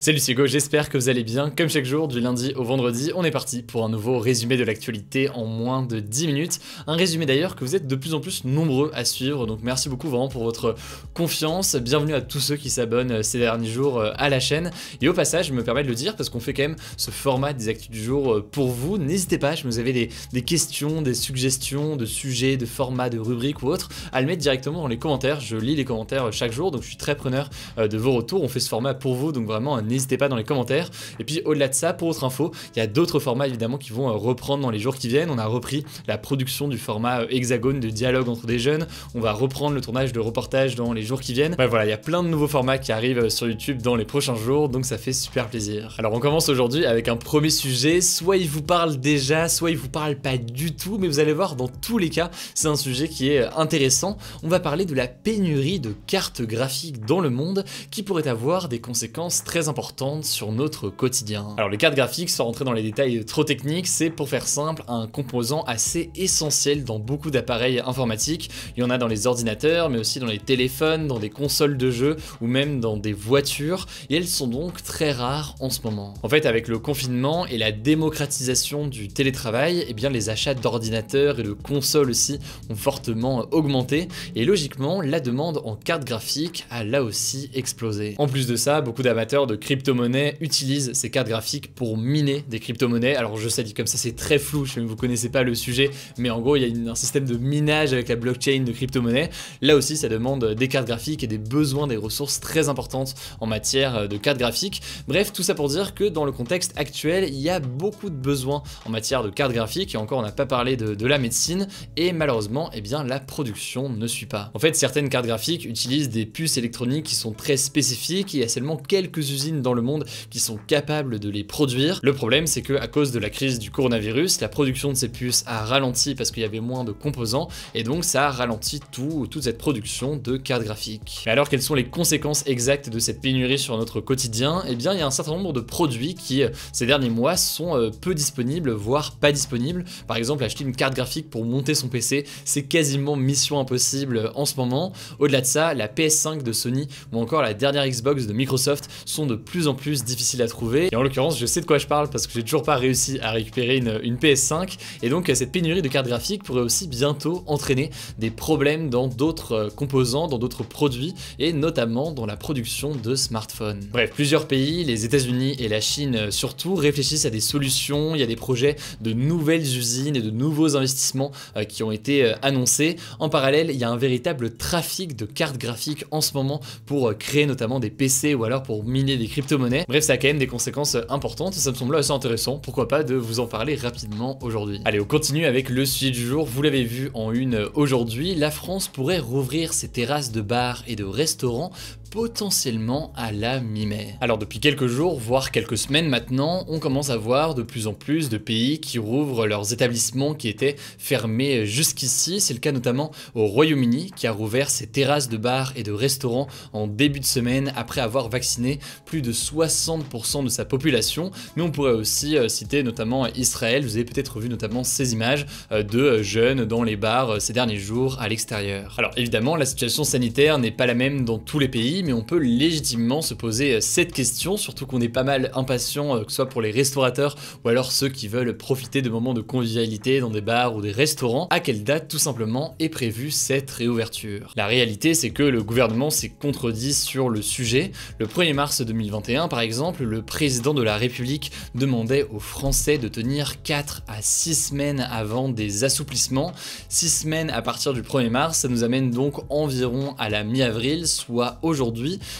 Salut, c'est Hugo, j'espère que vous allez bien. Comme chaque jour, du lundi au vendredi, on est parti pour un nouveau résumé de l'actualité en moins de 10 minutes. Un résumé d'ailleurs que vous êtes de plus en plus nombreux à suivre, donc merci beaucoup vraiment pour votre confiance. Bienvenue à tous ceux qui s'abonnent ces derniers jours à la chaîne. Et au passage, je me permets de le dire parce qu'on fait quand même ce format des actus du jour pour vous. N'hésitez pas, si vous avez des questions, des suggestions de sujets, de formats, de rubriques ou autres, à le mettre directement dans les commentaires. Je lis les commentaires chaque jour, donc je suis très preneur de vos retours. On fait ce format pour vous, donc vraiment n'hésitez pas dans les commentaires. Et puis au-delà de ça, pour autre info, il y a d'autres formats évidemment qui vont reprendre dans les jours qui viennent. On a repris la production du format Hexagone de dialogue entre des jeunes. On va reprendre le tournage de reportages dans les jours qui viennent. Bref, voilà, il y a plein de nouveaux formats qui arrivent sur YouTube dans les prochains jours, donc ça fait super plaisir. Alors on commence aujourd'hui avec un premier sujet. Soit il vous parle déjà, soit il vous parle pas du tout, mais vous allez voir, dans tous les cas, c'est un sujet qui est intéressant. On va parler de la pénurie de cartes graphiques dans le monde qui pourrait avoir des conséquences très importantes sur notre quotidien. Alors les cartes graphiques, sans rentrer dans les détails trop techniques, c'est pour faire simple un composant assez essentiel dans beaucoup d'appareils informatiques. Il y en a dans les ordinateurs, mais aussi dans les téléphones, dans des consoles de jeux ou même dans des voitures, et elles sont donc très rares en ce moment. En fait, avec le confinement et la démocratisation du télétravail, eh bien les achats d'ordinateurs et de consoles aussi ont fortement augmenté, et logiquement la demande en cartes graphiques a là aussi explosé. En plus de ça, beaucoup d'amateurs de crypto-monnaies utilisent ces cartes graphiques pour miner des crypto-monnaies. Alors je sais, dit comme ça c'est très flou, je sais même que vous connaissez pas le sujet, mais en gros il y a un système de minage avec la blockchain de crypto-monnaies. Là aussi ça demande des cartes graphiques et des besoins, des ressources très importantes en matière de cartes graphiques. Bref, tout ça pour dire que dans le contexte actuel, il y a beaucoup de besoins en matière de cartes graphiques, et encore on n'a pas parlé de la médecine, et malheureusement eh bien la production ne suit pas. En fait, certaines cartes graphiques utilisent des puces électroniques qui sont très spécifiques, et il y a seulement quelques usines dans le monde qui sont capables de les produire. Le problème, c'est que à cause de la crise du coronavirus, la production de ces puces a ralenti parce qu'il y avait moins de composants, et donc ça a ralenti toute cette production de cartes graphiques. Mais alors, quelles sont les conséquences exactes de cette pénurie sur notre quotidien? Eh bien, il y a un certain nombre de produits qui, ces derniers mois, sont peu disponibles, voire pas disponibles. Par exemple, acheter une carte graphique pour monter son PC, c'est quasiment mission impossible en ce moment. Au-delà de ça, la PS5 de Sony ou encore la dernière Xbox de Microsoft sont de plus en plus difficiles à trouver. Et en l'occurrence, je sais de quoi je parle parce que j'ai toujours pas réussi à récupérer une PS5. Et donc, cette pénurie de cartes graphiques pourrait aussi bientôt entraîner des problèmes dans d'autres composants, dans d'autres produits, et notamment dans la production de smartphones. Bref, plusieurs pays, les États-Unis et la Chine surtout, réfléchissent à des solutions. Il y a des projets de nouvelles usines et de nouveaux investissements qui ont été annoncés. En parallèle, il y a un véritable trafic de cartes graphiques en ce moment pour créer notamment des PC ou alors pour miner des crypto-monnaies. Bref, ça a quand même des conséquences importantes et ça me semble assez intéressant, pourquoi pas, de vous en parler rapidement aujourd'hui. Allez, on continue avec le sujet du jour. Vous l'avez vu en une aujourd'hui, la France pourrait rouvrir ses terrasses de bars et de restaurants potentiellement à la mi-mai. Alors depuis quelques jours, voire quelques semaines maintenant, on commence à voir de plus en plus de pays qui rouvrent leurs établissements qui étaient fermés jusqu'ici. C'est le cas notamment au Royaume-Uni qui a rouvert ses terrasses de bars et de restaurants en début de semaine après avoir vacciné plus de 60% de sa population. Mais on pourrait aussi citer notamment Israël. Vous avez peut-être vu notamment ces images de jeunes dans les bars ces derniers jours à l'extérieur. Alors évidemment, la situation sanitaire n'est pas la même dans tous les pays, mais on peut légitimement se poser cette question, surtout qu'on est pas mal impatient, que ce soit pour les restaurateurs ou alors ceux qui veulent profiter de moments de convivialité dans des bars ou des restaurants. À quelle date tout simplement est prévue cette réouverture? La réalité, c'est que le gouvernement s'est contredit sur le sujet. Le 1er mars 2021 par exemple, le président de la République demandait aux Français de tenir 4 à 6 semaines avant des assouplissements. 6 semaines à partir du 1er mars, ça nous amène donc environ à la mi-avril, soit aujourd'hui,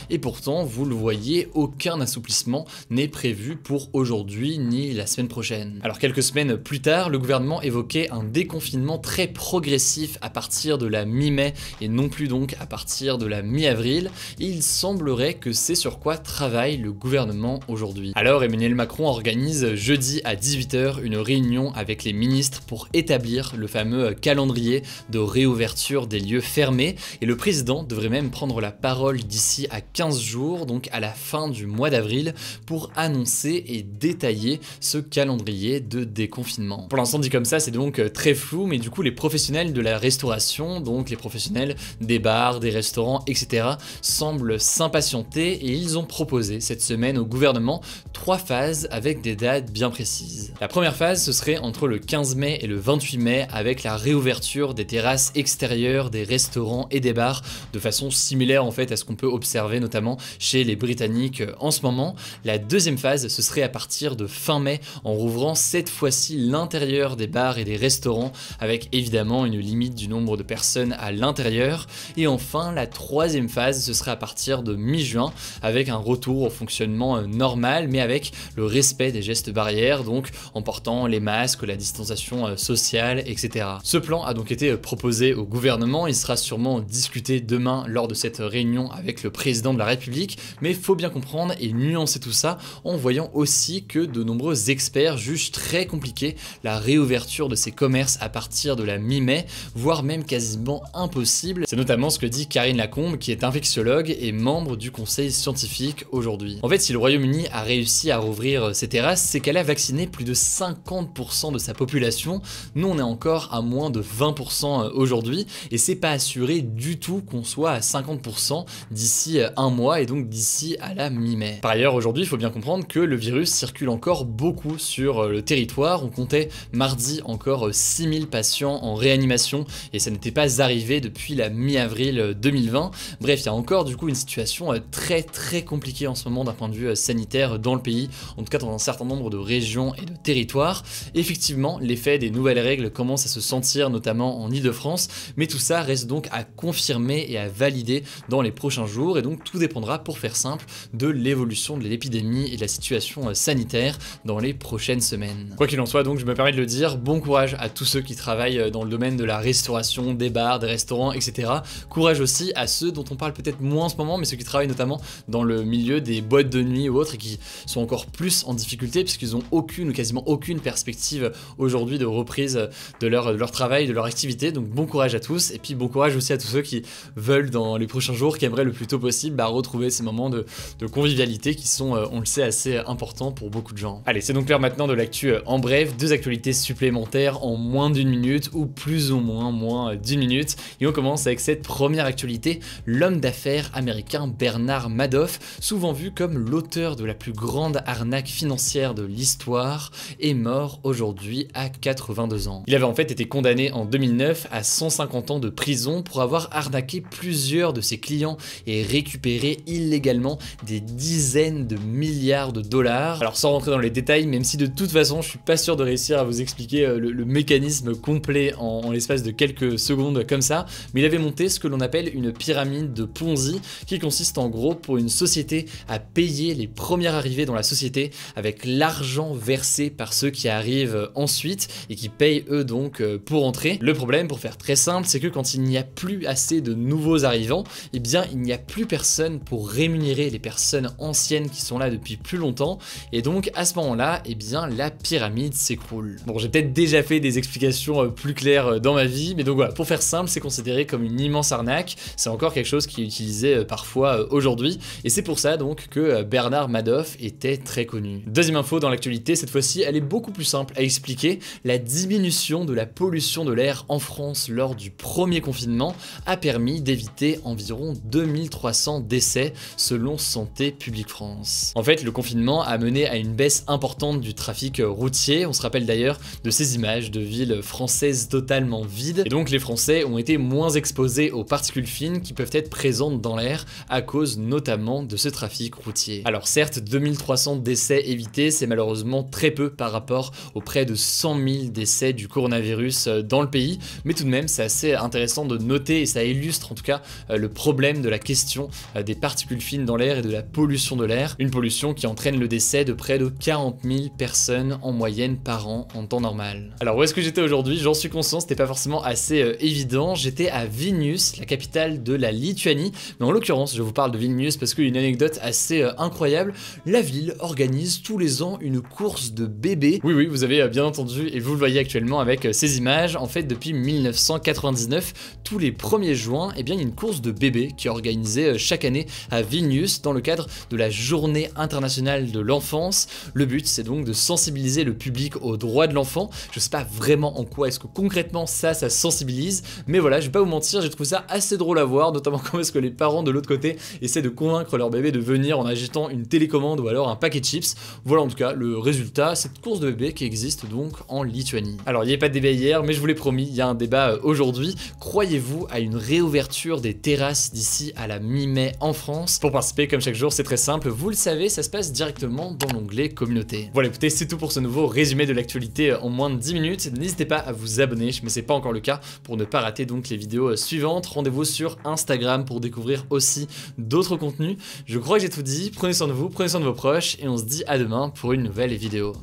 et pourtant, vous le voyez, aucun assouplissement n'est prévu pour aujourd'hui ni la semaine prochaine. Alors quelques semaines plus tard, le gouvernement évoquait un déconfinement très progressif à partir de la mi-mai et non plus donc à partir de la mi-avril, et il semblerait que c'est sur quoi travaille le gouvernement aujourd'hui. Alors Emmanuel Macron organise jeudi à 18 h une réunion avec les ministres pour établir le fameux calendrier de réouverture des lieux fermés, et le président devrait même prendre la parole d'ici à 15 jours, donc à la fin du mois d'avril, pour annoncer et détailler ce calendrier de déconfinement. Pour l'instant dit comme ça, c'est donc très flou, mais du coup les professionnels de la restauration, donc les professionnels des bars, des restaurants, etc., semblent s'impatienter et ils ont proposé proposer cette semaine au gouvernement 3 phases avec des dates bien précises. La première phase, ce serait entre le 15 mai et le 28 mai avec la réouverture des terrasses extérieures, des restaurants et des bars de façon similaire en fait à ce qu'on peut observer notamment chez les Britanniques en ce moment. La deuxième phase, ce serait à partir de fin mai en rouvrant cette fois-ci l'intérieur des bars et des restaurants avec évidemment une limite du nombre de personnes à l'intérieur. Et enfin, la troisième phase, ce serait à partir de mi-juin avec un retour au fonctionnement normal mais avec le respect des gestes barrières, donc en portant les masques, la distanciation sociale, etc. Ce plan a donc été proposé au gouvernement, il sera sûrement discuté demain lors de cette réunion avec le président de la République, mais il faut bien comprendre et nuancer tout ça en voyant aussi que de nombreux experts jugent très compliqué la réouverture de ces commerces à partir de la mi-mai, voire même quasiment impossible. C'est notamment ce que dit Karine Lacombe, qui est infectiologue et membre du conseil scientifique aujourd'hui. En fait, si le Royaume-Uni a réussi à rouvrir ses terrasses, c'est qu'elle a vacciné plus de 50% de sa population. Nous, on est encore à moins de 20% aujourd'hui, et c'est pas assuré du tout qu'on soit à 50% d'ici un mois, et donc d'ici à la mi-mai. Par ailleurs, aujourd'hui, il faut bien comprendre que le virus circule encore beaucoup sur le territoire. On comptait mardi encore 6000 patients en réanimation, et ça n'était pas arrivé depuis la mi-avril 2020. Bref, il y a encore du coup une situation très compliquée en ce moment d'un point de vue sanitaire dans le pays, en tout cas dans un certain nombre de régions et de territoires. Effectivement, l'effet des nouvelles règles commence à se sentir notamment en Île-de-France, mais tout ça reste donc à confirmer et à valider dans les prochains jours, et donc tout dépendra, pour faire simple, de l'évolution de l'épidémie et de la situation sanitaire dans les prochaines semaines. Quoi qu'il en soit, donc je me permets de le dire, bon courage à tous ceux qui travaillent dans le domaine de la restauration, des bars, des restaurants, etc. Courage aussi à ceux dont on parle peut-être moins en ce moment, mais ceux qui travaillent notamment dans le milieu des boîtes de nuit ou autres, et qui sont encore plus en difficulté puisqu'ils ont aucune ou quasiment aucune perspective aujourd'hui de reprise de leur travail, de leur activité. Donc bon courage à tous, et puis bon courage aussi à tous ceux qui veulent dans les prochains jours, qui aimeraient le plus tôt possible retrouver ces moments de convivialité qui sont, on le sait, assez importants pour beaucoup de gens. Allez, c'est donc l'heure maintenant de l'actu en bref, 2 actualités supplémentaires en moins d'1 minute, ou plus ou moins d'1 minute, et on commence avec cette première actualité. L'homme d'affaires américain Bernard Madoff, souvent vu comme l'auteur de la plus grande arnaque financière de l'histoire, est mort aujourd'hui à 82 ans. Il avait en fait été condamné en 2009 à 150 ans de prison pour avoir arnaqué plusieurs de ses clients et récupéré illégalement des dizaines de milliards de dollars. Alors sans rentrer dans les détails, même si de toute façon je suis pas sûr de réussir à vous expliquer le mécanisme complet en l'espace de quelques secondes comme ça, mais il avait monté ce que l'on appelle une pyramide de Ponzi, qui consiste en gros pour une société à payer les premières arrivées dans la société avec l'argent versé par ceux qui arrivent ensuite et qui payent eux donc pour entrer. Le problème, pour faire très simple, c'est que quand il n'y a plus assez de nouveaux arrivants, eh bien il n'y a plus personne pour rémunérer les personnes anciennes qui sont là depuis plus longtemps, et donc à ce moment-là, eh bien la pyramide s'écroule. Bon, j'ai peut-être déjà fait des explications plus claires dans ma vie, mais donc voilà, pour faire simple, c'est considéré comme une immense arnaque. C'est encore quelque chose qui est utilisé parfois aujourd'hui, et c'est pour ça donc que Bernard Madoff était très connu. Deuxième info dans l'actualité, cette fois-ci elle est beaucoup plus simple à expliquer. La diminution de la pollution de l'air en France lors du premier confinement a permis d'éviter environ 2300 décès selon Santé publique France. En fait, le confinement a mené à une baisse importante du trafic routier. On se rappelle d'ailleurs de ces images de villes françaises totalement vides, et donc les Français ont été moins exposés aux particules fines qui peuvent être présentes dans l'air à cause notamment de ce trafic routier. Alors certes, 2300 décès évités, c'est malheureusement très peu par rapport aux près de 100 000 décès du coronavirus dans le pays, mais tout de même c'est assez intéressant de noter, et ça illustre en tout cas le problème de la question des particules fines dans l'air et de la pollution de l'air, une pollution qui entraîne le décès de près de 40 000 personnes en moyenne par an en temps normal. Alors où est-ce que j'étais aujourd'hui? J'en suis conscient, c'était pas forcément assez évident. J'étais à Vilnius, la capitale de la Lituanie, mais en l'occurrence je vous parle de Vilnius parce qu'une anecdote assez incroyable, la ville organise tous les ans une course de bébés. Oui, vous avez bien entendu, et vous le voyez actuellement avec ces images. En fait, depuis 1999, tous les 1er juin, eh bien, il y a une course de bébés qui est organisée chaque année à Vilnius dans le cadre de la Journée internationale de l'enfance. Le but, c'est donc de sensibiliser le public aux droits de l'enfant. Je sais pas vraiment en quoi est-ce que concrètement ça sensibilise, mais voilà, je vais pas vous mentir, j'ai trouvé ça assez drôle à voir, notamment comment est-ce que les parents de l'autre côté essaient de convaincre leur bébé de venir venir en agitant une télécommande ou alors un paquet de chips. Voilà en tout cas le résultat, cette course de bébé qui existe donc en Lituanie. Alors il n'y avait pas de débat hier, mais je vous l'ai promis, il y a un débat aujourd'hui. Croyez-vous à une réouverture des terrasses d'ici à la mi-mai en France? Pour participer, comme chaque jour, c'est très simple, vous le savez, ça se passe directement dans l'onglet communauté. Voilà, écoutez, c'est tout pour ce nouveau résumé de l'actualité en moins de 10 minutes. N'hésitez pas à vous abonner, mais c'est pas encore le cas, pour ne pas rater donc les vidéos suivantes. Rendez-vous sur Instagram pour découvrir aussi d'autres contenus. Je crois que j'ai tout dit, prenez soin de vous, prenez soin de vos proches, et on se dit à demain pour une nouvelle vidéo.